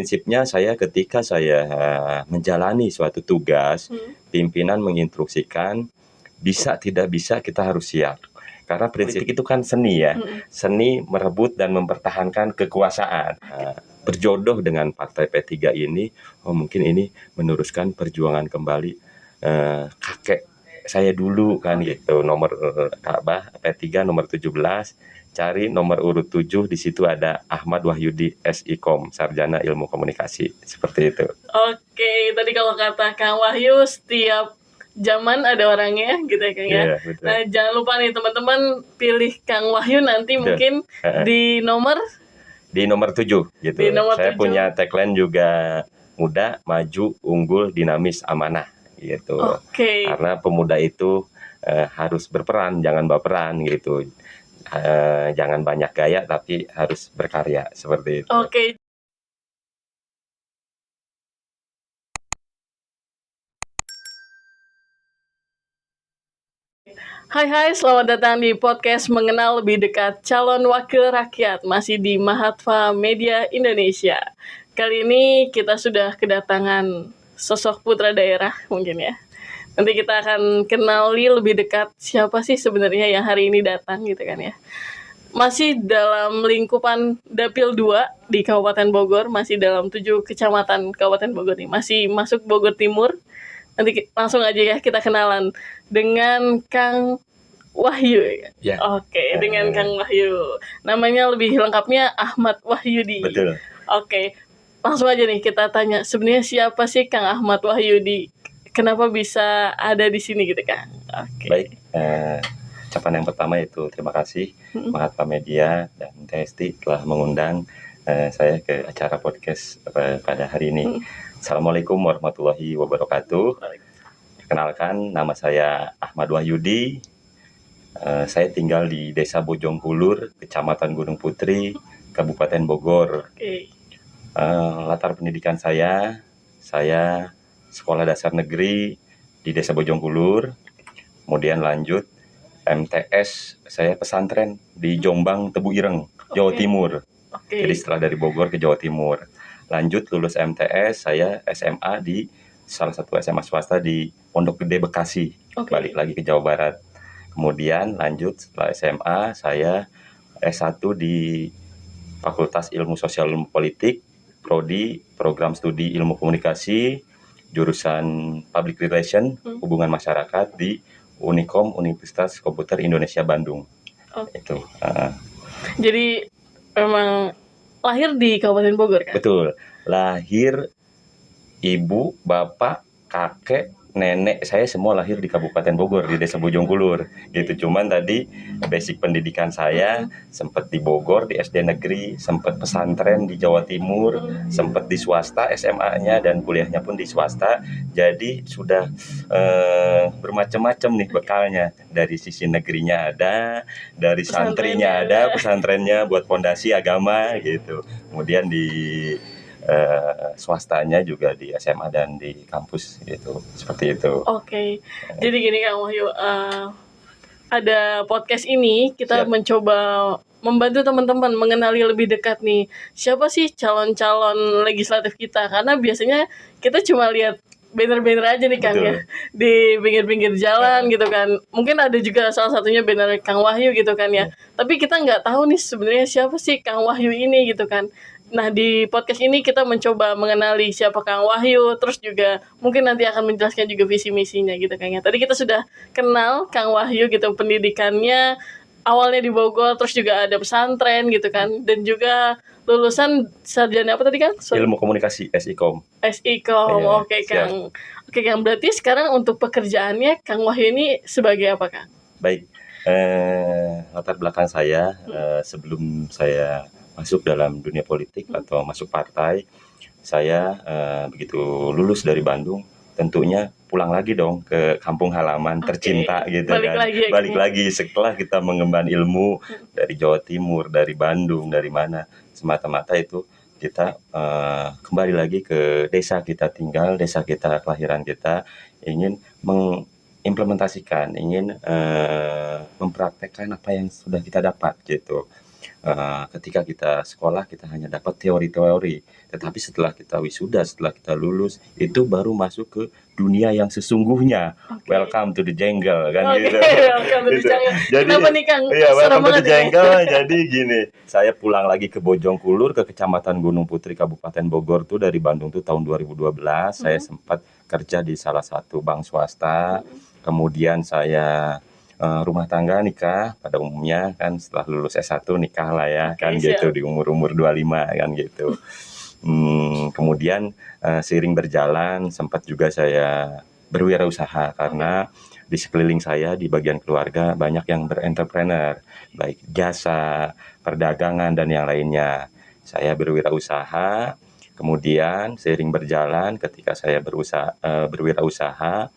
prinsipnya saya ketika saya menjalani suatu tugas, pimpinan menginstruksikan, bisa tidak bisa kita harus siap. Karena prinsip itu kan seni ya, seni merebut dan mempertahankan kekuasaan. Berjodoh dengan partai P3 ini, mungkin ini meneruskan perjuangan kembali kakek saya dulu kan gitu, nomor Ka'bah P3 nomor 17. Cari nomor urut 7, di situ ada Ahmad Wahyudi SIKOM, Sarjana Ilmu Komunikasi, seperti itu. Oke, tadi kalau kata Kang Wahyu, setiap zaman ada orangnya gitu ya Kang ya. Betul. Nah, jangan lupa nih teman-teman, pilih Kang Wahyu nanti mungkin di nomor 7 gitu. Saya 7. Punya tagline juga, muda, maju, unggul, dinamis, amanah gitu. Karena pemuda itu harus berperan, jangan baperan gitu. Jangan banyak gaya tapi harus berkarya, seperti itu. Hai, selamat datang di podcast Mengenal Lebih Dekat Calon Wakil Rakyat, masih di Mahatva Media Indonesia. Kali ini kita sudah kedatangan sosok putra daerah mungkin ya. Nanti kita akan kenali lebih dekat siapa sih sebenarnya yang hari ini datang gitu kan ya. Masih dalam lingkupan Dapil 2 di Kabupaten Bogor, masih dalam 7 kecamatan Kabupaten Bogor nih, masih masuk Bogor Timur. Nanti langsung aja ya kita kenalan dengan Kang Wahyu. Dengan Kang Wahyu. Namanya lebih lengkapnya Ahmad Wahyudi. Betul. Langsung aja nih kita tanya, sebenarnya siapa sih Kang Ahmad Wahyudi? Kenapa bisa ada di sini gitu Kang? Baik. Ucapan yang pertama itu terima kasih Mahatva Media dan TST telah mengundang saya ke acara podcast pada hari ini. Assalamualaikum warahmatullahi wabarakatuh. Kenalkan, nama saya Ahmad Wahyudi. Saya tinggal di Desa Bojongkulur, Kecamatan Gunung Putri, Kabupaten Bogor. Latar pendidikan saya sekolah dasar negeri di Desa Bojongkulur, kemudian lanjut MTS saya pesantren di Jombang, Tebu Ireng, Jawa Timur. Jadi setelah dari Bogor ke Jawa Timur, lanjut lulus MTS saya SMA di salah satu SMA swasta di Pondok Gede Bekasi. Balik lagi ke Jawa Barat. Kemudian lanjut setelah SMA saya S1 di Fakultas Ilmu Sosial Ilmu Politik, Prodi Program Studi Ilmu Komunikasi, jurusan Public Relation, Hubungan Masyarakat di Unikom Universitas Komputer Indonesia Bandung. Itu. Jadi memang lahir di Kabupaten Bogor kan? Betul. Lahir, ibu, bapak, kakek, nenek saya semua lahir di Kabupaten Bogor, di Desa Bojongkulur. Gitu. Cuman tadi basic pendidikan saya sempat di Bogor di SD negeri, sempat pesantren di Jawa Timur, sempat di swasta SMA-nya dan kuliahnya pun di swasta. Jadi sudah bermacam-macam nih bekalnya. Dari sisi negerinya ada, dari santrinya ada, pesantrennya buat fondasi agama gitu. Kemudian di swastanya juga di SMA dan di kampus gitu, seperti itu. Jadi gini Kang Wahyu, ada podcast ini kita mencoba membantu teman-teman mengenali lebih dekat nih siapa sih calon-calon legislatif kita, karena biasanya kita cuma lihat banner-banner aja nih Kang ya di pinggir-pinggir jalan gitu kan. Mungkin ada juga salah satunya banner Kang Wahyu gitu kan ya. Tapi kita nggak tahu nih sebenarnya siapa sih Kang Wahyu ini gitu kan. Nah, di podcast ini kita mencoba mengenali siapa Kang Wahyu, terus juga mungkin nanti akan menjelaskan juga visi misinya gitu kan ya. Tadi kita sudah kenal Kang Wahyu gitu, pendidikannya awalnya di Bogor, terus juga ada pesantren gitu kan, dan juga lulusan sarjana apa tadi Kang? Ilmu Komunikasi SIKOM. Kang. Kang, berarti sekarang untuk pekerjaannya Kang Wahyu ini sebagai apa Kang? Baik, latar belakang saya sebelum saya masuk dalam dunia politik atau masuk partai, saya begitu lulus dari Bandung, tentunya pulang lagi dong ke kampung halaman tercinta gitu balik lagi setelah kita mengemban ilmu dari Jawa Timur, dari Bandung, dari mana, semata-mata itu kita kembali lagi ke desa kita tinggal, desa kita kelahiran kita, ingin mengimplementasikan, ingin mempraktekkan apa yang sudah kita dapat gitu. ketika kita sekolah kita hanya dapat teori-teori, tetapi setelah kita wisuda, setelah kita lulus, itu baru masuk ke dunia yang sesungguhnya. Oke. Welcome to the jungle kan Oke, gitu. welcome to the Gitu. jungle. Jadi Kenapa nih Kang? iya, Serem welcome to the banget ini. jungle. Jadi gini, saya pulang lagi ke Bojongkulur, ke Kecamatan Gunung Putri, Kabupaten Bogor tuh dari Bandung tuh tahun 2012. Saya sempat kerja di salah satu bank swasta. Kemudian saya rumah tangga, nikah pada umumnya kan setelah lulus S1 nikah lah ya. Oke, Kan siap. gitu di umur-umur 25 kan gitu. Kemudian seiring berjalan sempat juga saya berwirausaha karena di sekeliling saya di bagian keluarga banyak yang berentrepreneur, baik jasa, perdagangan dan yang lainnya. Saya berwirausaha, kemudian seiring berjalan ketika saya berwirausaha,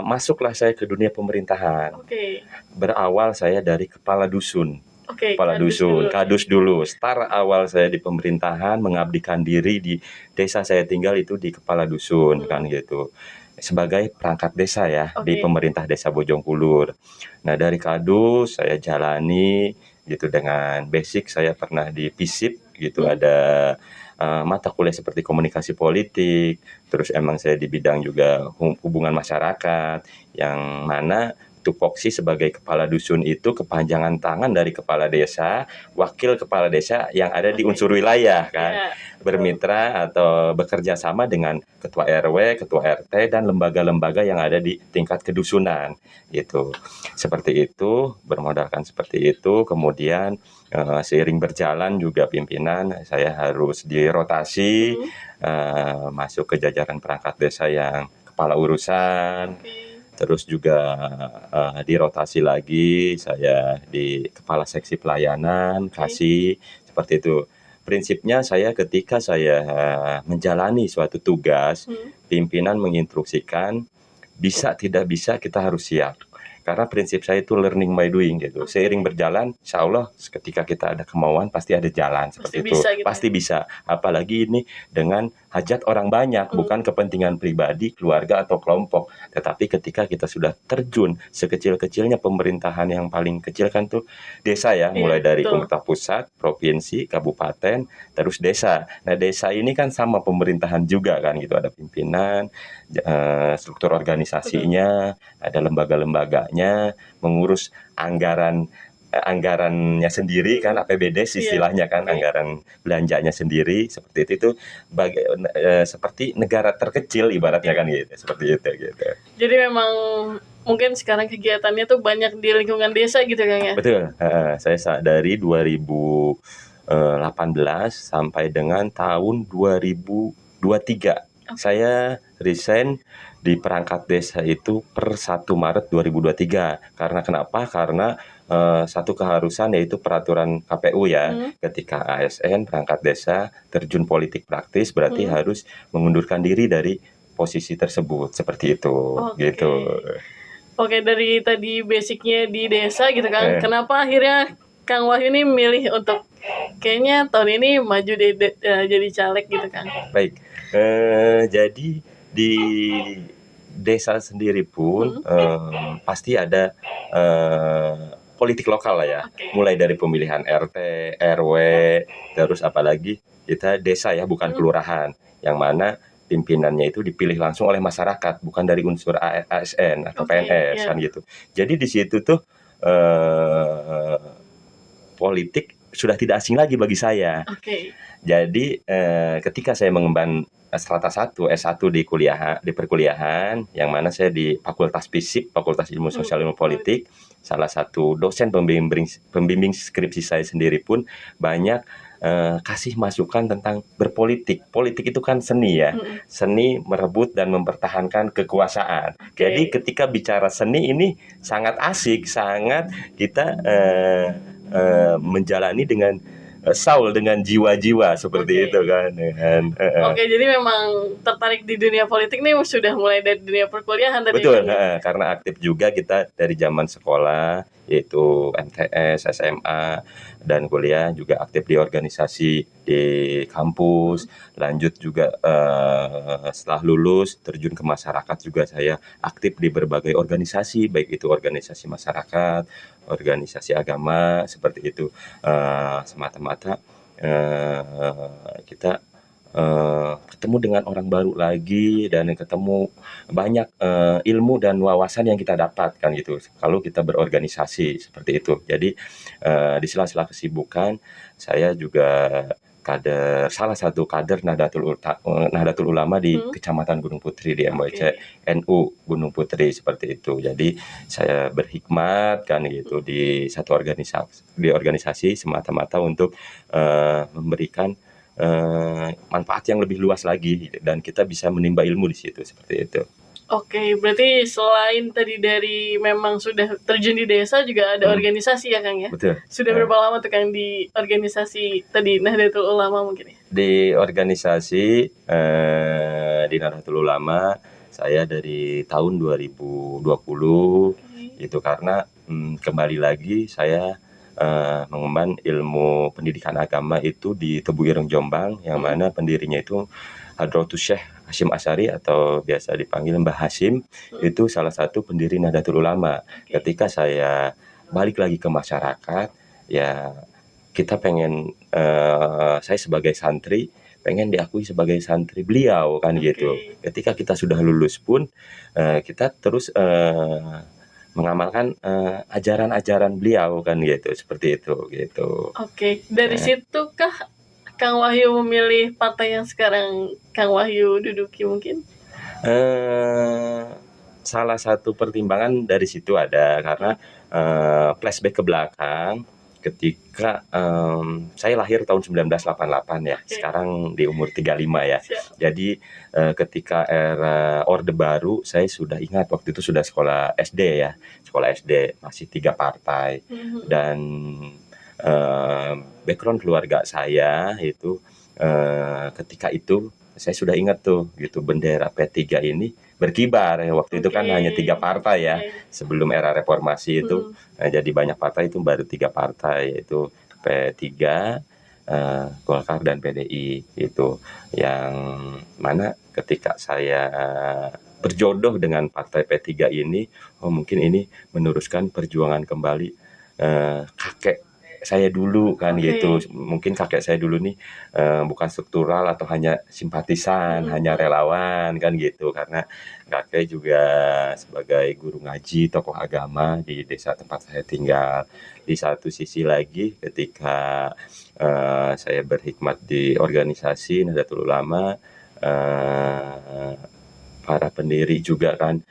masuklah saya ke dunia pemerintahan. Oke. Berawal saya dari kepala dusun. Oke, Kepala kadus dusun, dulu. kadus dulu. Start awal saya di pemerintahan, mengabdikan diri di desa saya tinggal itu di kepala dusun kan gitu. Sebagai perangkat desa ya di Oke. pemerintah desa Bojongkulur. Nah dari kadus saya jalani gitu dengan basic saya pernah di FISIP gitu ada mata kuliah seperti komunikasi politik. Terus emang saya di bidang juga hubungan masyarakat yang mana tupoksi sebagai kepala dusun itu kepanjangan tangan dari kepala desa, wakil kepala desa yang ada di unsur wilayah kan, Ya. bermitra atau bekerja sama dengan ketua RW, ketua RT dan lembaga-lembaga yang ada di tingkat kedusunan gitu. Seperti itu, bermodalkan seperti itu, kemudian seiring berjalan juga pimpinan saya harus dirotasi masuk ke jajaran perangkat desa yang kepala urusan. Oke. Terus juga dirotasi lagi saya di kepala seksi pelayanan, kasih seperti itu. Prinsipnya saya ketika saya menjalani suatu tugas, pimpinan menginstruksikan bisa tidak bisa kita harus siap. Karena prinsip saya itu learning by doing gitu. Seiring berjalan, insya Allah ketika kita ada kemauan pasti ada jalan seperti itu. bisa gitu. Pasti bisa. Apalagi ini dengan hajat orang banyak, bukan kepentingan pribadi, keluarga atau kelompok. Tetapi ketika kita sudah terjun sekecil-kecilnya pemerintahan yang paling kecil kan tuh desa ya, mulai dari betul. pemerintah pusat, provinsi, kabupaten, terus desa. Nah desa ini kan sama pemerintahan juga kan gitu, ada pimpinan, struktur organisasinya, ada lembaga-lembaganya, mengurus anggarannya sendiri kan, APBD istilahnya kan, anggaran belanjanya sendiri seperti itu seperti negara terkecil ibaratnya kan gitu, seperti itu gitu. Jadi memang mungkin sekarang kegiatannya tuh banyak di lingkungan desa gitu Kang ya. Betul. Saya dari 2018 sampai dengan tahun 2023 saya resign di perangkat desa itu per 1 Maret 2023. Karena kenapa? Karena satu keharusan yaitu peraturan KPU ya. Ketika ASN perangkat desa terjun politik praktis berarti harus mengundurkan diri dari posisi tersebut. Seperti itu gitu. Oke, dari tadi basicnya di desa gitu kan. Kenapa akhirnya Kang Wahyu ini milih untuk kayaknya tahun ini maju jadi caleg gitu kan? Baik, jadi di desa sendiri pun pasti ada politik lokal lah ya. Mulai dari pemilihan RT, RW, terus apalagi kita desa ya, bukan kelurahan. Yang mana pimpinannya itu dipilih langsung oleh masyarakat, bukan dari unsur ASN atau PNS kan gitu. Jadi di situ tuh politik sudah tidak asing lagi bagi saya. Jadi ketika saya mengemban strata 1, S1 di perkuliahan, yang mana saya di Fakultas FISIP, Fakultas Ilmu Sosial Ilmu Politik, salah satu dosen pembimbing skripsi saya sendiri pun banyak kasih masukan tentang berpolitik. Politik itu kan seni ya, seni merebut dan mempertahankan kekuasaan. Jadi ketika bicara seni ini sangat asik, sangat kita menjalani dengan Saul dengan jiwa-jiwa seperti itu kan. Jadi memang tertarik di dunia politik nih sudah mulai dari dunia perkuliahan tadi. Betul, karena aktif juga kita dari zaman sekolah yaitu MTS, SMA, dan kuliah juga aktif di organisasi di kampus. Lanjut juga setelah lulus terjun ke masyarakat juga saya aktif di berbagai organisasi, baik itu organisasi masyarakat, organisasi agama, seperti itu. Semata-mata kita ketemu dengan orang baru lagi dan ketemu banyak ilmu dan wawasan yang kita dapatkan gitu kalau kita berorganisasi seperti itu. Jadi di sela-sela kesibukan saya juga salah satu kader Nahdlatul Ulama di Kecamatan Gunung Putri di MWC NU Gunung Putri seperti itu. Jadi saya berhikmat kan gitu di satu organisasi semata-mata untuk memberikan manfaat yang lebih luas lagi dan kita bisa menimba ilmu di situ seperti itu. Oke, berarti selain tadi dari memang sudah terjun di desa juga ada organisasi ya Kang ya? Betul. Sudah berapa lama tuh Kang di organisasi tadi Nahdlatul Ulama mungkin ya? Di organisasi di Nahdlatul Ulama saya dari tahun 2020 itu karena kembali lagi saya mengemban ilmu pendidikan agama itu di Tebu Ireng Jombang yang mana pendirinya itu Hadratus Syekh Hasyim Asy'ari atau biasa dipanggil Mbah Hasyim. Itu salah satu pendiri Nahdlatul Ulama. Ketika saya balik lagi ke masyarakat, ya kita pengen saya sebagai santri pengen diakui sebagai santri beliau kan gitu. Ketika kita sudah lulus pun kita terus mengamalkan ajaran-ajaran beliau kan gitu, seperti itu gitu. Oke, dari situ kah Kang Wahyu memilih partai yang sekarang Kang Wahyu duduki mungkin? Salah satu pertimbangan dari situ ada karena flashback ke belakang ketika saya lahir tahun 1988 ya, sekarang di umur 35 ya. Jadi ketika era Orde Baru saya sudah ingat waktu itu sudah sekolah SD ya, sekolah SD masih 3 partai dan background keluarga saya itu ketika itu saya sudah ingat tuh gitu bendera P3 ini berkibar ya waktu itu kan hanya 3 partai ya sebelum era reformasi itu jadi banyak partai itu baru 3 partai yaitu P3, Golkar dan PDI itu yang mana ketika saya berjodoh dengan partai P3 ini mungkin ini meneruskan perjuangan kembali kakek saya dulu kan gitu. Mungkin kakek saya dulu nih bukan struktural atau hanya simpatisan, hanya relawan kan gitu. Karena kakek juga sebagai guru ngaji, tokoh agama di desa tempat saya tinggal. Di satu sisi lagi ketika saya berhikmat di organisasi Nahdlatul Ulama, para pendiri juga kan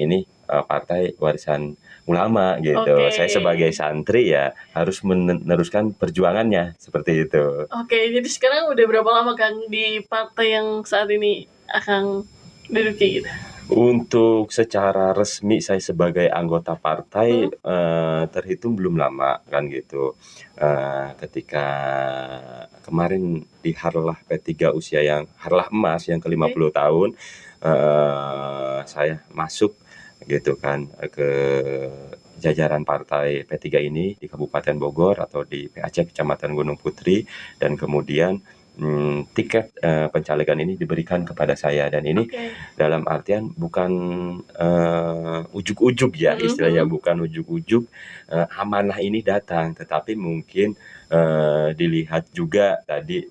ini partai warisan ulama gitu. Saya sebagai santri ya harus meneruskan perjuangannya seperti itu. Jadi sekarang udah berapa lama Kang di partai yang saat ini akan duduki gitu? Untuk secara resmi saya sebagai anggota partai terhitung belum lama kan gitu. Ketika kemarin di Harlah P3 usia yang Harlah Emas yang ke-50 tahun saya masuk gitu kan ke jajaran partai P3 ini di Kabupaten Bogor atau di PAC Kecamatan Gunung Putri dan kemudian tiket pencalekan ini diberikan kepada saya dan ini dalam artian bukan ujug-ujug ya istilahnya bukan ujug-ujug amanah ini datang tetapi mungkin dilihat juga tadi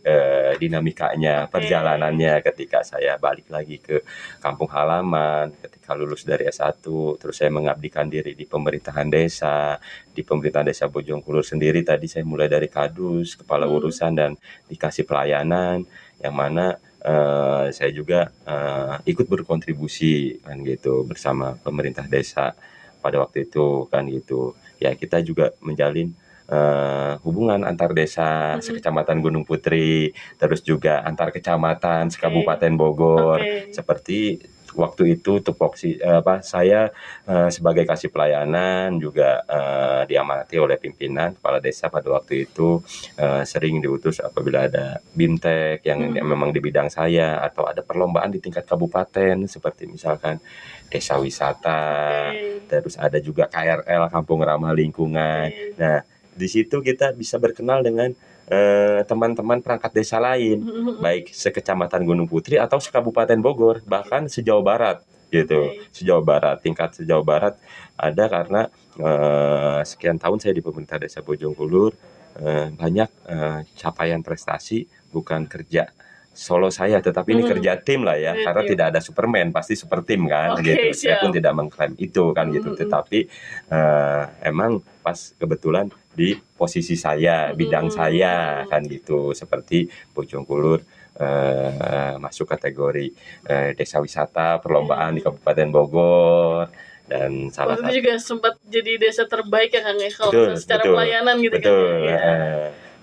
dinamikanya perjalanannya ketika saya balik lagi ke kampung halaman ketika lulus dari S1 terus saya mengabdikan diri di pemerintahan desa di pemerintahan desa Bojongkulur sendiri tadi saya mulai dari kadus kepala urusan dan dikasih pelayanan yang mana saya juga ikut berkontribusi kan gitu bersama pemerintah desa pada waktu itu kan gitu ya kita juga menjalin hubungan antar desa sekecamatan Gunung Putri terus juga antar kecamatan sekabupaten Bogor seperti waktu itu tupoksi saya sebagai kasih pelayanan juga diamanati oleh pimpinan kepala desa pada waktu itu, sering diutus apabila ada BIMTEK yang memang di bidang saya, atau ada perlombaan di tingkat kabupaten seperti misalkan desa wisata, terus ada juga KRL Kampung Ramah Lingkungan. Nah, di situ kita bisa berkenal dengan teman-teman perangkat desa lain, baik sekecamatan Gunung Putri atau sekabupaten Bogor, bahkan sejauh barat gitu. Sejauh barat, tingkat sejauh barat ada karena sekian tahun saya di pemerintah desa Bojongkulur, banyak capaian prestasi bukan kerja solo saya, tetapi ini kerja tim lah ya, karena tidak ada Superman, pasti super tim kan gitu. Saya pun tidak mengklaim itu kan gitu, tetapi emang pas kebetulan di posisi saya, bidang saya kan gitu, seperti Bojongkulur masuk kategori desa wisata perlombaan di Kabupaten Bogor, dan salah Waktu satu itu juga sempat jadi desa terbaik ya Kang ya, kalau secara betul, pelayanan gitu betul, kan ya.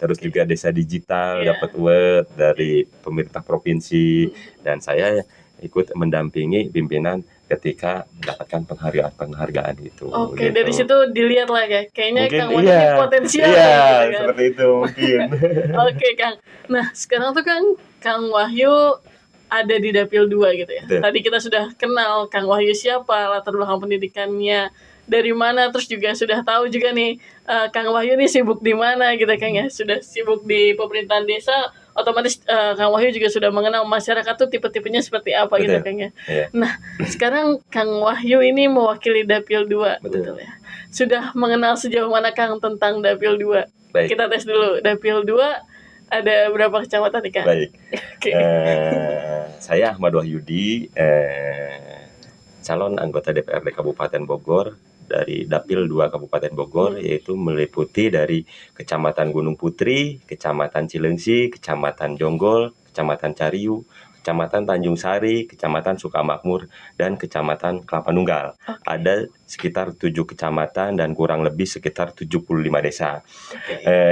terus juga desa digital dapat award dari pemerintah provinsi, dan saya ikut mendampingi pimpinan ketika mendapatkan penghargaan itu. Oke, gitu. dari situ dilihat lah ya, kayaknya Mungkin Kang Wahyu potensial iya, gitu kan. seperti itu mungkin. Oke Kang, nah sekarang tuh kan Kang Wahyu ada di Dapil 2 gitu ya. Betul. Tadi kita sudah kenal Kang Wahyu siapa, latar belakang pendidikannya dari mana, terus juga sudah tahu juga nih Kang Wahyu nih sibuk di mana gitu Kang ya. Sudah sibuk di pemerintahan desa, otomatis Kang Wahyu juga sudah mengenal masyarakat tuh tipe-tipenya seperti apa Betul. gitu Kang ya. Iya. Nah, sekarang Kang Wahyu ini mewakili Dapil 2 betul ya. Sudah mengenal sejauh mana Kang tentang Dapil 2? Baik. Kita tes dulu. Dapil 2 ada berapa kecamatan nih Kang? Baik. Saya Ahmad Wahyudi, calon anggota DPRD Kabupaten Bogor dari Dapil 2 Kabupaten Bogor, yaitu meliputi dari Kecamatan Gunung Putri, Kecamatan Cilengsi, Kecamatan Jonggol, Kecamatan Cariu, Kecamatan Tanjung Sari, Kecamatan Sukamakmur, dan Kecamatan Kelapa Nunggal. Ada sekitar 7 kecamatan dan kurang lebih sekitar 75 desa.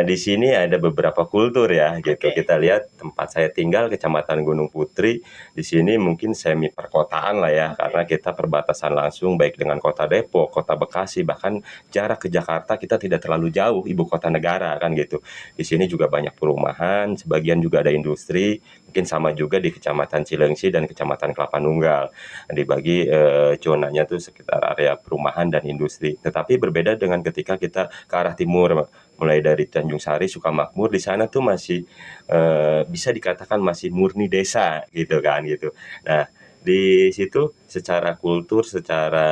Di sini ada beberapa kultur ya gitu. Kita lihat tempat saya tinggal Kecamatan Gunung Putri, di sini mungkin semi perkotaan lah ya, karena kita perbatasan langsung baik dengan Kota Depok, Kota Bekasi, bahkan jarak ke Jakarta kita tidak terlalu jauh, ibu kota negara kan gitu. Di sini juga banyak perumahan, sebagian juga ada industri, mungkin sama juga di Kecamatan Cilengsi dan Kecamatan Kelapa Nunggal. Dibagi zonanya tuh sekitar area perumahan dan industri. Tetapi berbeda dengan ketika kita ke arah timur, mulai dari Tanjung Sari, Sukamakmur, di sana tuh masih bisa dikatakan masih murni desa gitu kan gitu. Nah, di situ secara kultur, secara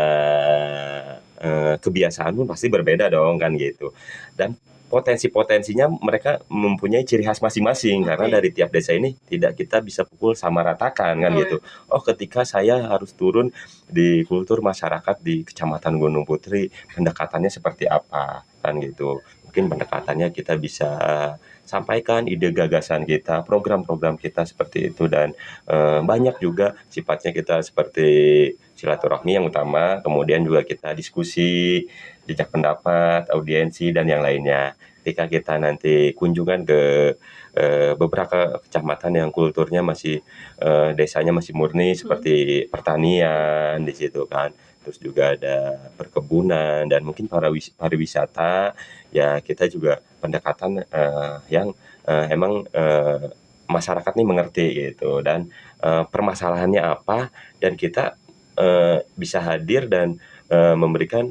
kebiasaan pun pasti berbeda dong kan gitu. Dan potensi-potensinya mereka mempunyai ciri khas masing-masing, karena dari tiap desa ini tidak kita bisa pukul sama ratakan kan gitu. Oh, ketika saya harus turun di kultur masyarakat di Kecamatan Gunung Putri, pendekatannya seperti apa kan gitu. Mungkin pendekatannya kita bisa sampaikan ide gagasan kita, program-program kita seperti itu, dan banyak juga sifatnya kita seperti silaturahmi yang utama, kemudian juga kita diskusi, jejak pendapat, audiensi, dan yang lainnya. Ketika kita nanti kunjungan ke beberapa kecamatan yang kulturnya masih desanya masih murni seperti pertanian di situ kan, terus juga ada perkebunan dan mungkin pariwisata, ya kita juga pendekatan yang emang masyarakat nih mengerti gitu, dan permasalahannya apa, dan kita bisa hadir dan memberikan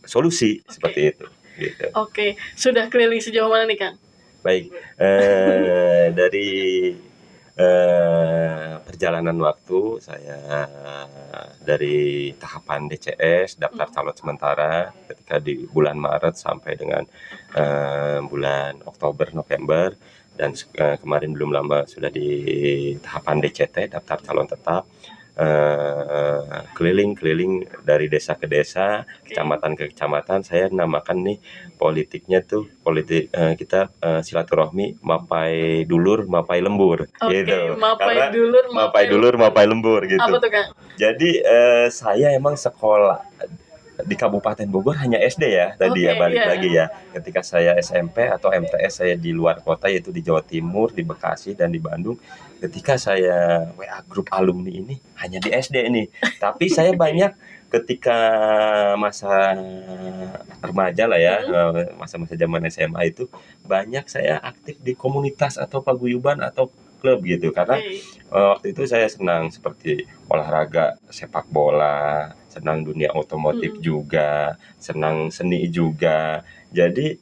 solusi seperti itu. Gitu. Oke, sudah keliling sejauh mana nih Kang? Baik, dari perjalanan waktu saya dari tahapan DCS, daftar calon sementara, ketika di bulan Maret sampai dengan bulan Oktober, November, dan kemarin belum lama sudah di tahapan DCT, daftar calon tetap. Keliling-keliling dari desa ke desa, kecamatan ke kecamatan. Saya namakan nih politiknya tuh politik kita silaturahmi mapai dulur mapai lembur gitu. Mapai dulur mapai lembur gitu. Apa tuh Kang? Jadi saya emang sekolah di Kabupaten Bogor hanya SD ya tadi ya, balik lagi ya. Ketika saya SMP atau MTS saya di luar kota, yaitu di Jawa Timur, di Bekasi dan di Bandung. Ketika saya WA grup alumni ini hanya di SD ini. Tapi saya banyak ketika masa remaja lah ya, masa-masa zaman SMA itu banyak saya aktif di komunitas atau paguyuban atau klub gitu, karena waktu itu saya senang seperti olahraga sepak bola, senang dunia otomotif juga, senang seni juga. Jadi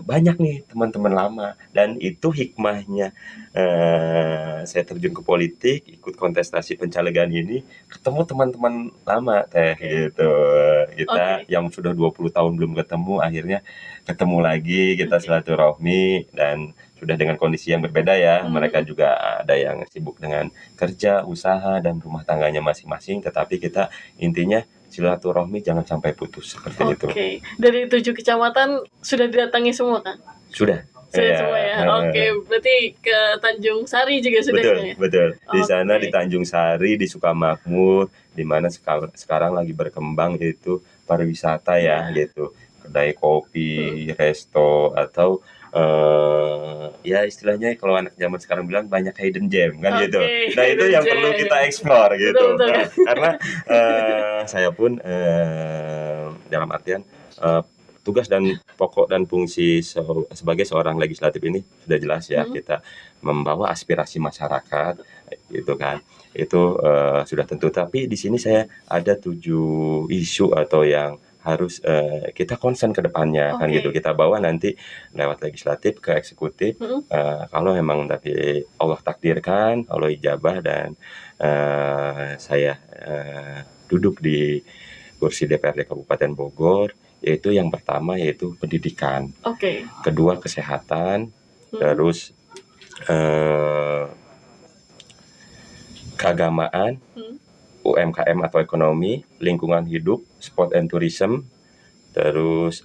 banyak nih teman-teman lama, dan itu hikmahnya saya terjun ke politik, ikut kontestasi pencalegan ini, ketemu teman-teman lama teh gitu. Kita yang sudah 20 tahun belum ketemu, akhirnya ketemu lagi, kita silaturahmi, dan sudah dengan kondisi yang berbeda ya. Mereka juga ada yang sibuk dengan kerja, usaha, dan rumah tangganya masing-masing, tetapi kita intinya silaturahmi jangan sampai putus seperti itu. Dari 7 kecamatan sudah didatangi semua kan? Sudah semua ya. Berarti ke Tanjung Sari juga sudah. Betul. Di sana di Tanjung Sari, di Sukamakmur, di mana sekarang lagi berkembang itu pariwisata ya gitu. Kedai kopi, resto, atau ya istilahnya kalau anak zaman sekarang bilang banyak hidden gem kan gitu. Nah itu yang perlu kita explore gitu. Karena saya pun dalam artian tugas dan pokok dan fungsi sebagai seorang legislatif ini sudah jelas ya, kita membawa aspirasi masyarakat gitu kan, itu sudah tentu. Tapi di sini saya ada 7 isu atau yang harus kita concern ke depannya kan gitu, kita bawa nanti lewat legislatif ke eksekutif. Kalau memang tapi Allah takdirkan, Allah ijabah, dan saya duduk di kursi DPRD Kabupaten Bogor, yaitu yang pertama yaitu pendidikan, kedua kesehatan, terus keagamaan, UMKM atau ekonomi, lingkungan hidup, sport and tourism, terus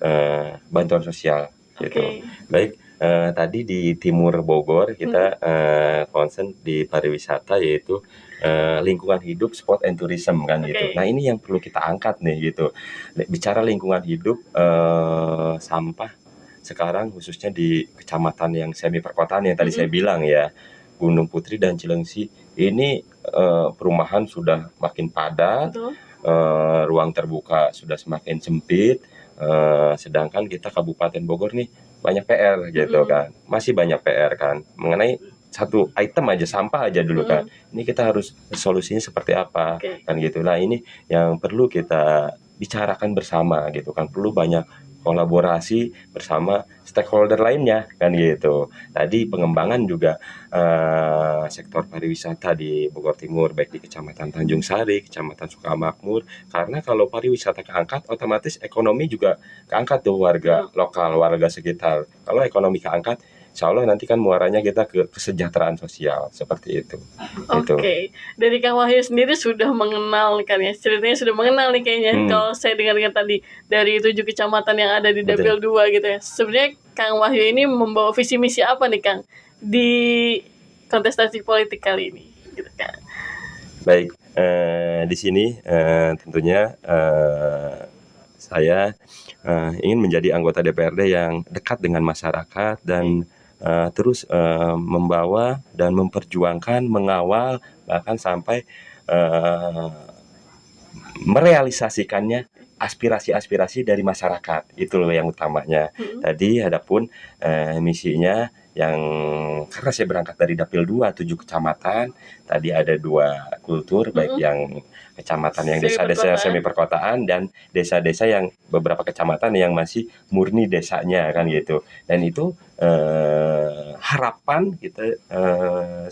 bantuan sosial gitu. Baik, tadi di timur Bogor kita concern di pariwisata, yaitu lingkungan hidup, sport and tourism kan gitu. Nah ini yang perlu kita angkat nih gitu. Bicara lingkungan hidup, sampah sekarang khususnya di kecamatan yang semi perkotaan yang tadi saya bilang ya, Gunung Putri dan Cilengsi ini perumahan sudah makin padat, ruang terbuka sudah semakin sempit, sedangkan kita Kabupaten Bogor nih banyak PR gitu kan, masih banyak PR kan mengenai satu item aja, sampah aja dulu kan. Ini kita harus solusinya seperti apa kan gitu. Nah ini yang perlu kita bicarakan bersama gitu kan, perlu banyak kolaborasi bersama stakeholder lainnya kan gitu. Tadi pengembangan juga sektor pariwisata di Bogor Timur, baik di Kecamatan Tanjung Sari, Kecamatan Sukamakmur, karena kalau pariwisata keangkat otomatis ekonomi juga keangkat tuh, warga lokal, warga sekitar. Kalau ekonomi keangkat, insya Allah nanti kan muaranya kita ke kesejahteraan sosial seperti itu. Dari Kang Wahyu sendiri sudah mengenal kan ya, ceritanya sudah mengenal nih kayaknya. Kalau saya dengar-dengar tadi dari 7 kecamatan yang ada di Dapil 2 gitu ya. Sebenarnya Kang Wahyu ini membawa visi misi apa nih Kang di kontestasi politik kali ini gitu kan? Baik, di sini tentunya saya ingin menjadi anggota DPRD yang dekat dengan masyarakat dan terus membawa dan memperjuangkan, mengawal, bahkan sampai merealisasikannya aspirasi-aspirasi dari masyarakat. Itu loh yang utamanya. Tadi adapun misinya yang, karena saya berangkat dari Dapil 2, 7 kecamatan, tadi ada 2 kultur, baik yang kecamatan yang desa-desa semi perkotaan dan desa-desa yang beberapa kecamatan yang masih murni desanya kan gitu. Dan itu harapan kita,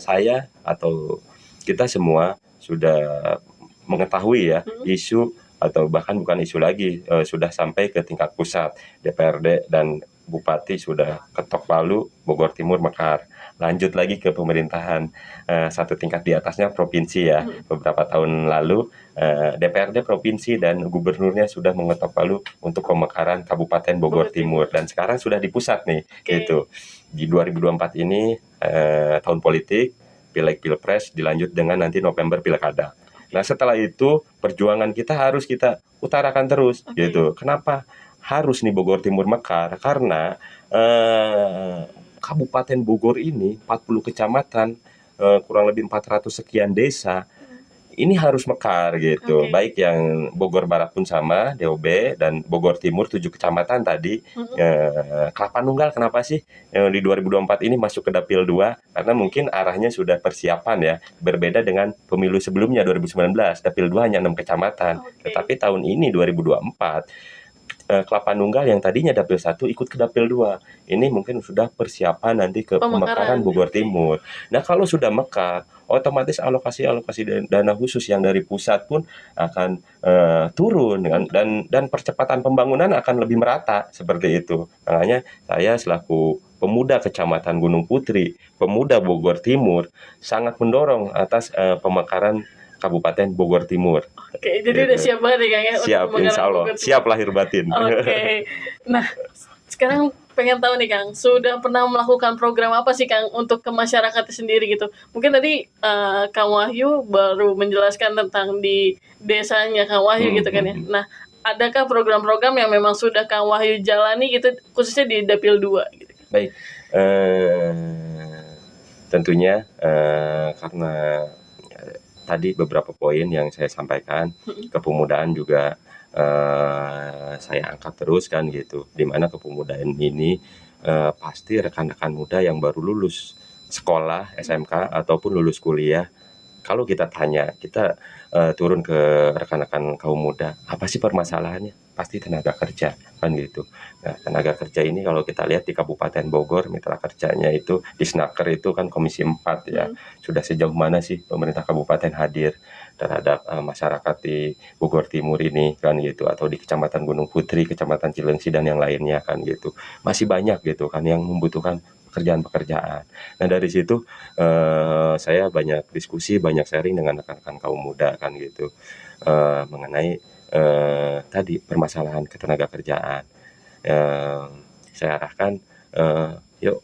saya atau kita semua sudah mengetahui ya, isu atau bahkan bukan isu lagi, sudah sampai ke tingkat pusat, DPRD dan Bupati sudah ketok palu, Bogor Timur mekar. Lanjut lagi ke pemerintahan satu tingkat di atasnya provinsi ya. Beberapa tahun lalu DPRD provinsi dan gubernurnya sudah mengetok palu untuk pemekaran Kabupaten Bogor Timur, dan sekarang sudah di pusat nih gitu. Di 2024 ini tahun politik, Pileg Pilpres dilanjut dengan nanti November Pilkada. Nah setelah itu perjuangan kita harus kita utarakan terus gitu. Kenapa harus nih Bogor Timur mekar? Karena Kabupaten Bogor ini 40 kecamatan, kurang lebih 400 sekian desa, ini harus mekar gitu. Baik yang Bogor Barat pun sama, DOB, dan Bogor Timur 7 kecamatan tadi. Kelapa Nunggal kenapa sih di 2024 ini masuk ke Dapil 2? Karena mungkin arahnya sudah persiapan ya. Berbeda dengan pemilu sebelumnya 2019, Dapil 2 hanya 6 kecamatan. Tetapi tahun ini 2024 Kelapa Nunggal yang tadinya Dapil 1 ikut ke Dapil 2. Ini mungkin sudah persiapan nanti ke pemekaran Bogor Timur. Nah, kalau sudah mekar, otomatis alokasi dana khusus yang dari pusat pun akan turun dan percepatan pembangunan akan lebih merata seperti itu. Makanya saya selaku pemuda Kecamatan Gunung Putri, pemuda Bogor Timur sangat mendorong atas pemekaran Kabupaten Bogor Timur. Oke, jadi udah siap banget ya Kang ya? Siap, insya Allah. Siap lahir batin. Oke. Nah, sekarang pengen tahu nih Kang, sudah pernah melakukan program apa sih Kang untuk ke masyarakat sendiri gitu? Mungkin tadi Kang Wahyu baru menjelaskan tentang di desanya Kang Wahyu gitu kan ya. Nah, adakah program-program yang memang sudah Kang Wahyu jalani gitu, khususnya di Dapil 2 gitu? Baik, tentunya karena tadi beberapa poin yang saya sampaikan, kepemudaan juga saya angkat terus kan gitu. Dimana kepemudaan ini pasti rekan-rekan muda yang baru lulus sekolah SMK ataupun lulus kuliah, kalau kita tanya, kita turun ke rekan-rekan kaum muda, apa sih permasalahannya? Pasti tenaga kerja kan gitu. Nah, tenaga kerja ini kalau kita lihat di Kabupaten Bogor, mitra kerjanya itu di Snaker itu kan Komisi 4 ya. Sudah sejauh mana sih pemerintah kabupaten hadir terhadap masyarakat di Bogor Timur ini kan gitu, atau di Kecamatan Gunung Putri, Kecamatan Cilengsi dan yang lainnya kan gitu. Masih banyak gitu kan yang membutuhkan pekerjaan-pekerjaan. Nah, dari situ saya banyak diskusi, banyak sharing dengan rekan-rekan kaum muda kan gitu, mengenai tadi permasalahan ketenaga kerjaan. Saya arahkan, yuk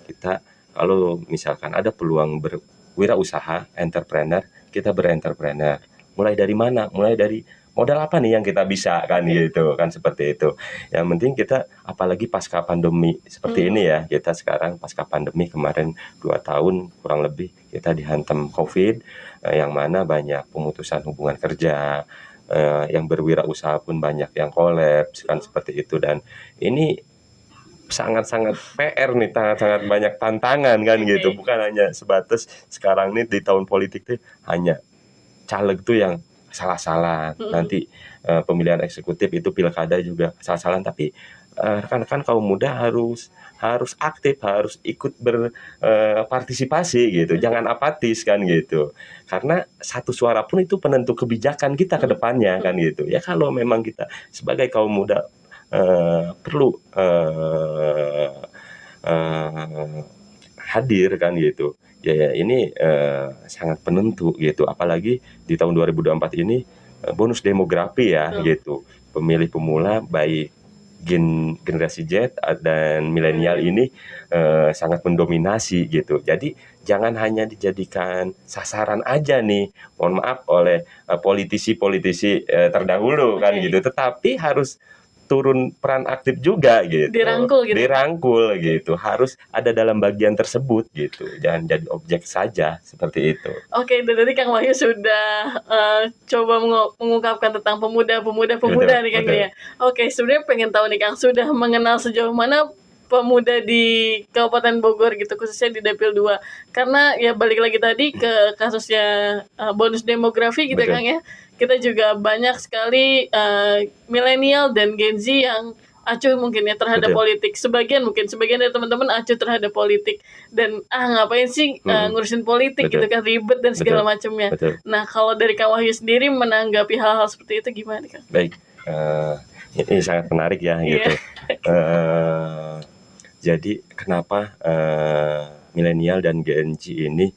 kita kalau misalkan ada peluang berwirausaha, entrepreneur, kita berentrepreneur. Mulai dari mana? Mulai dari modal apa nih yang kita bisa kan gitu kan, seperti itu. Yang penting kita, apalagi pasca pandemi seperti ini ya, kita sekarang pasca pandemi kemarin 2 tahun kurang lebih kita dihantam COVID, yang mana banyak pemutusan hubungan kerja, yang berwirausaha pun banyak yang kolaps kan seperti itu. Dan ini sangat-sangat PR nih, sangat banyak tantangan kan gitu. Bukan hanya sebatas sekarang nih di tahun politik tuh hanya caleg tuh yang salah-salah, nanti pemilihan eksekutif itu pilkada juga salah-salah, tapi rekan-rekan kaum muda harus aktif, harus ikut berpartisipasi gitu, jangan apatis kan gitu, karena satu suara pun itu penentu kebijakan kita ke depannya kan gitu ya. Kalau memang kita sebagai kaum muda perlu hadir kan gitu ya, ini sangat penentu gitu. Apalagi di tahun 2024 ini bonus demografi ya gitu, pemilih pemula baik generasi Z dan milenial ini sangat mendominasi gitu. Jadi jangan hanya dijadikan sasaran aja nih, mohon maaf, oleh politisi-politisi terdahulu kan gitu, tetapi harus turun peran aktif juga gitu. Dirangkul gitu. Harus ada dalam bagian tersebut gitu. Jangan jadi objek saja seperti itu. Oke, dan tadi Kang Wahyu sudah coba mengungkapkan tentang pemuda nih Kang ya. Oke, sebenarnya pengen tahu nih Kang, sudah mengenal sejauh mana pemuda di Kabupaten Bogor gitu, khususnya di Dapil 2. Karena ya balik lagi tadi ke kasusnya bonus demografi gitu Kang ya. Kita juga banyak sekali milenial dan Gen Z yang acuh mungkin ya terhadap politik. Sebagian dari teman-teman acuh terhadap politik dan ngapain sih ngurusin politik gitu kan, ribet dan segala macamnya. Nah, kalau dari Kang Wahyu sendiri menanggapi hal-hal seperti itu gimana Kang? Baik, ini sangat menarik ya gitu. Jadi kenapa milenial dan Gen Z ini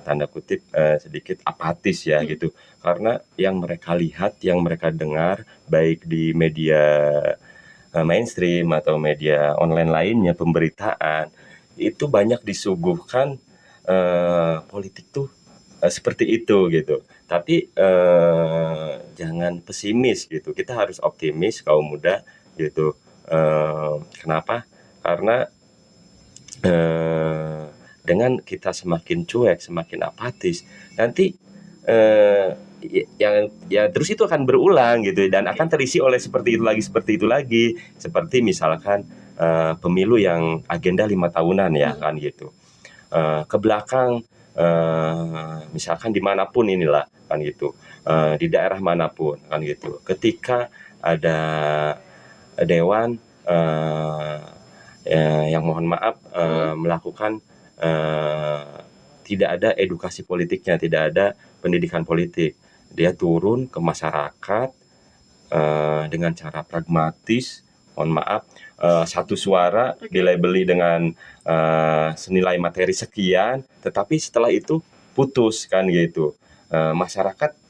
tanda kutip sedikit apatis ya gitu, karena yang mereka lihat, yang mereka dengar baik di media mainstream atau media online lainnya, pemberitaan itu banyak disuguhkan politik tuh seperti itu gitu. Tapi jangan pesimis gitu. Kita harus optimis kaum muda gitu. Kenapa? Karena dengan kita semakin cuek, semakin apatis, nanti yang ya terus itu akan berulang gitu dan akan terisi oleh seperti itu lagi. Seperti misalkan pemilu yang agenda 5 tahunan ya kan gitu. Ke belakang misalkan dimanapun inilah kan gitu, di daerah manapun kan gitu. Ketika ada dewan yang mohon maaf melakukan tidak ada edukasi politiknya, tidak ada pendidikan politik. Dia turun ke masyarakat dengan cara pragmatis, mohon maaf, satu suara dilabeli dengan senilai materi sekian, tetapi setelah itu putus kan gitu. Masyarakat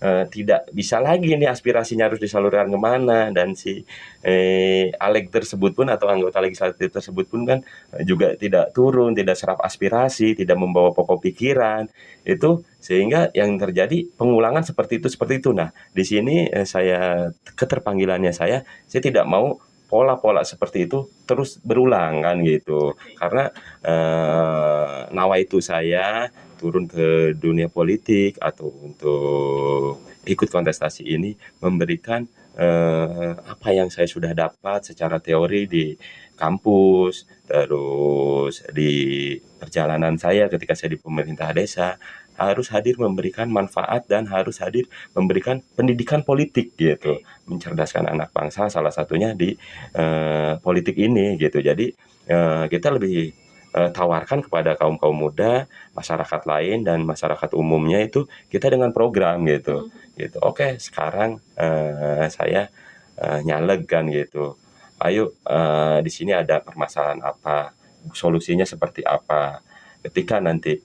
tidak bisa lagi nih aspirasinya harus disalurkan kemana, dan si aleg tersebut pun atau anggota legislatif tersebut pun kan juga tidak turun, tidak serap aspirasi, tidak membawa pokok pikiran itu, sehingga yang terjadi pengulangan seperti itu. Nah, di sini saya keterpanggilannya saya tidak mau pola-pola seperti itu terus berulang kan gitu. Karena nawaitu saya turun ke dunia politik atau untuk ikut kontestasi ini memberikan apa yang saya sudah dapat secara teori di kampus, terus di perjalanan saya ketika saya di pemerintah desa, harus hadir memberikan manfaat dan harus hadir memberikan pendidikan politik gitu, mencerdaskan anak bangsa, salah satunya di politik ini gitu. Jadi kita lebih tawarkan kepada kaum muda, masyarakat lain dan masyarakat umumnya itu kita dengan program gitu. Oke, sekarang saya nyaleg kan gitu. Ayo di sini ada permasalahan apa, solusinya seperti apa. Ketika nanti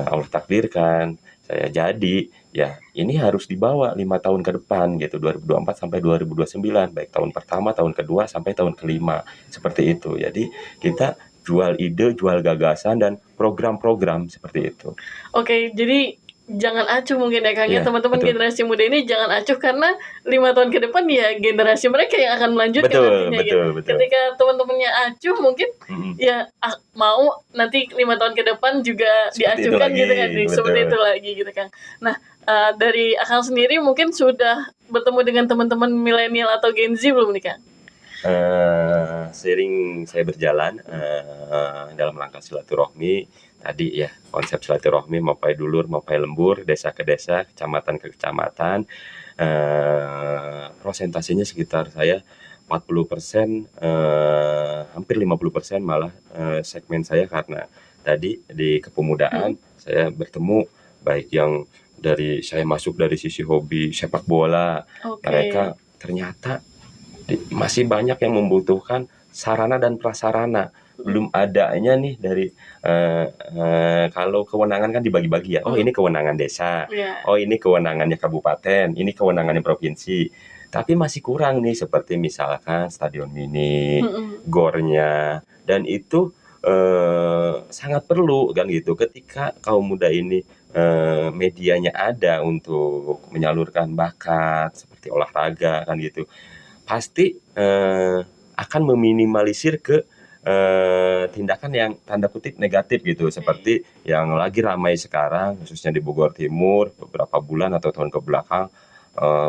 Allah takdirkan saya jadi, ya ini harus dibawa 5 tahun ke depan gitu, 2024 sampai 2029, baik tahun pertama, tahun kedua sampai tahun kelima, seperti itu. Jadi kita jual ide, jual gagasan dan program-program seperti itu. Oke, jadi jangan acuh mungkin ya Kang ya, teman-teman betul. generasi muda ini jangan acuh karena 5 tahun ke depan ya generasi mereka yang akan melanjutkan nantinya gitu. Betul. Ketika teman-temannya acuh mungkin ya mau nanti 5 tahun ke depan juga Seperti diacuhkan itu gitu lagi, kan, betul. seperti itu lagi gitu Kang. Nah, dari Akang sendiri mungkin sudah bertemu dengan teman-teman milenial atau Gen Z belum nih Kang? Sering saya berjalan dalam rangka silaturahmi tadi ya, konsep silaturahmi Mapai Dulur, Mapai Lembur, desa ke desa, kecamatan ke kecamatan, prosentasenya sekitar saya 40%, hampir 50% malah segmen saya, karena tadi di kepemudaan saya bertemu baik yang dari saya masuk dari sisi hobi sepak bola, mereka ternyata masih banyak yang membutuhkan sarana dan prasarana, belum adanya nih dari kalau kewenangan kan dibagi-bagi ya, oh ini kewenangan desa, oh ini kewenangannya kabupaten, ini kewenangannya provinsi, tapi masih kurang nih seperti misalkan stadion mini, gornya, dan itu sangat perlu kan gitu. Ketika kaum muda ini medianya ada untuk menyalurkan bakat seperti olahraga kan gitu, pasti akan meminimalisir ke tindakan yang tanda kutip negatif gitu, seperti yang lagi ramai sekarang khususnya di Bogor Timur beberapa bulan atau tahun ke belakang,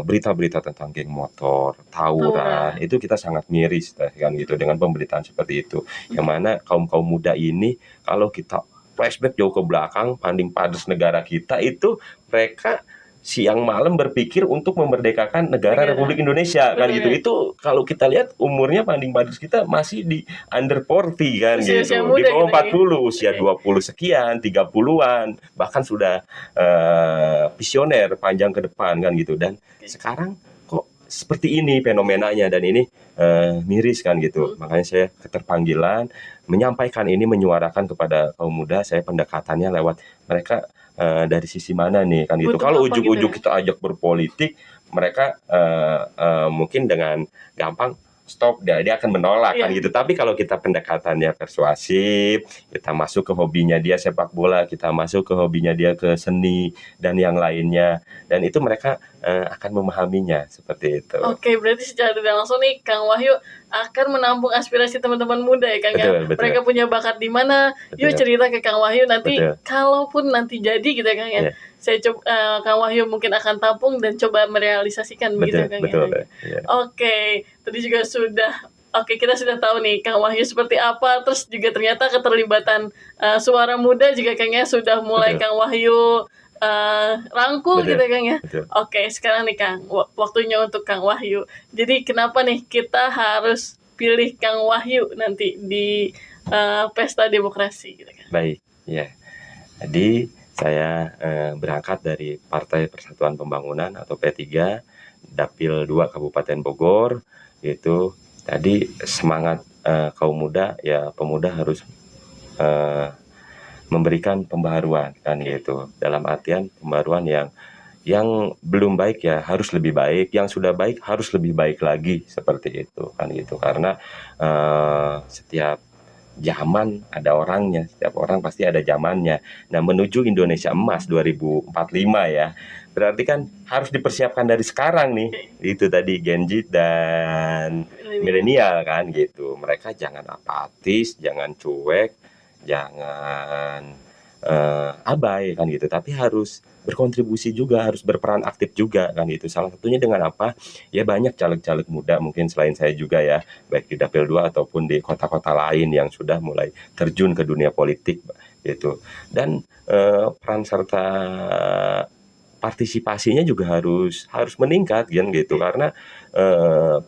berita-berita tentang geng motor, tawuran, itu kita sangat miris kan gitu dengan pemberitaan seperti itu. Yang mana kaum muda ini kalau kita flashback jauh ke belakang, Panding Padus negara kita itu mereka siang malam berpikir untuk memerdekakan negara Republik Indonesia kan gitu. Itu kalau kita lihat umurnya Panding Padus kita masih di under 40 kan gitu, di bawah 40, usia 20 sekian, 30-an, bahkan sudah visioner panjang ke depan kan gitu. Dan sekarang kok seperti ini fenomenanya, dan ini miris kan gitu. Makanya saya keterpanggilan menyampaikan ini, menyuarakan kepada kaum muda. Saya pendekatannya lewat mereka dari sisi mana nih kan gitu. Kalau ujuk-ujuk kita ajak berpolitik, mereka mungkin dengan gampang stop, dia akan menolak kan Iya. gitu. Tapi kalau kita pendekatannya persuasif, kita masuk ke hobinya dia sepak bola, kita masuk ke hobinya dia ke seni dan yang lainnya, dan itu mereka akan memahaminya seperti itu. Oke, berarti secara tidak langsung nih Kang Wahyu akan menampung aspirasi teman-teman muda ya Kang ya. Betul. Mereka punya bakat di mana, yuk Betul. cerita ke Kang Wahyu nanti. Betul. Kalaupun nanti jadi gitu ya Kang ya. Iya. Saya coba Kang Wahyu mungkin akan tampung dan coba merealisasikan begitu ya Kang Betul. ya. Iya. Oke, tadi juga sudah kita sudah tahu nih Kang Wahyu seperti apa, terus juga ternyata keterlibatan suara muda juga Kang ya sudah mulai Betul. Kang Wahyu rangkul Betul. gitu ya Kang ya. Betul. Oke, sekarang nih Kang, waktunya untuk Kang Wahyu. Jadi kenapa nih kita harus pilih Kang Wahyu nanti di pesta demokrasi gitu kan? Baik, ya. Jadi saya berangkat dari Partai Persatuan Pembangunan atau P3, Dapil 2 Kabupaten Bogor. Itu tadi semangat kaum muda, ya pemuda harus memberikan pembaharuan kan gitu. Dalam artian pembaharuan yang belum baik ya harus lebih baik, yang sudah baik harus lebih baik lagi, seperti itu kan gitu. Karena setiap zaman ada orangnya, setiap orang pasti ada zamannya. Nah, menuju Indonesia Emas 2045 ya, berarti kan harus dipersiapkan dari sekarang nih. Itu tadi Gen Z dan milenial kan gitu. Mereka jangan apatis, jangan cuek, jangan abai kan gitu, tapi harus berkontribusi juga, harus berperan aktif juga kan gitu. Salah satunya dengan apa? Ya banyak caleg-caleg muda mungkin selain saya juga ya, baik di Dapil 2 ataupun di kota-kota lain yang sudah mulai terjun ke dunia politik gitu. Dan peran serta partisipasinya juga harus meningkat kan gitu, karena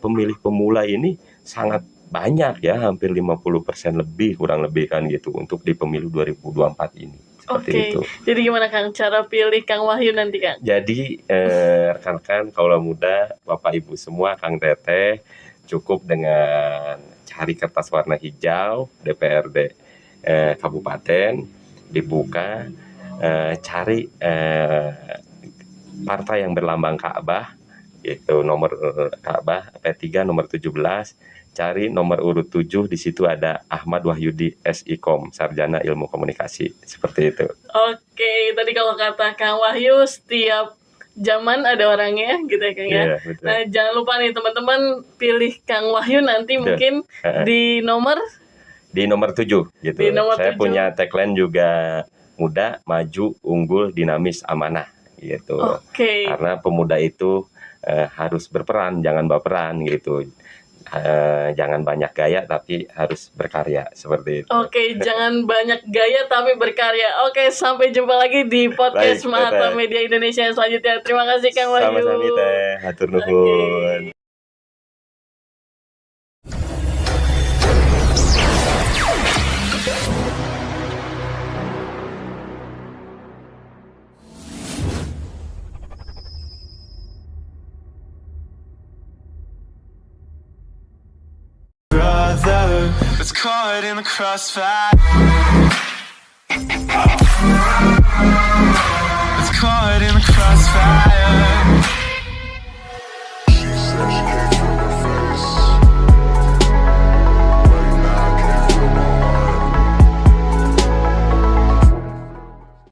pemilih pemula ini sangat banyak ya, hampir 50% lebih kurang lebih kan gitu untuk di pemilu 2024 ini. Seperti itu. Jadi gimana Kang cara pilih Kang Wahyu nanti Kang? Jadi rekan-rekan kaula muda, Bapak Ibu semua, Kang Teteh, cukup dengan cari kertas warna hijau DPRD kabupaten, dibuka, cari partai yang berlambang Ka'bah, yaitu nomor Ka'bah P3 nomor 17, cari nomor urut 7, di situ ada Ahmad Wahyudi SIKOM, Sarjana Ilmu Komunikasi, seperti itu. Oke, tadi kalau kata Kang Wahyu setiap zaman ada orangnya gitu ya Kang ya. Iya, betul. Nah, jangan lupa nih teman-teman pilih Kang Wahyu nanti mungkin di nomor 7 gitu. Di nomor Saya 7. punya tagline juga, muda, maju, unggul, dinamis, amanah gitu. Oke. Karena pemuda itu harus berperan, jangan baperan gitu. Jangan banyak gaya tapi harus berkarya, seperti itu. Oke, jangan banyak gaya tapi berkarya. Oke, sampai jumpa lagi di podcast Mahata Media Indonesia yang selanjutnya. Terima kasih Kang Wahyu. Sama-sama Teh, hatur nuhun. Brother, it's caught in the crossfire. It's caught in the crossfire.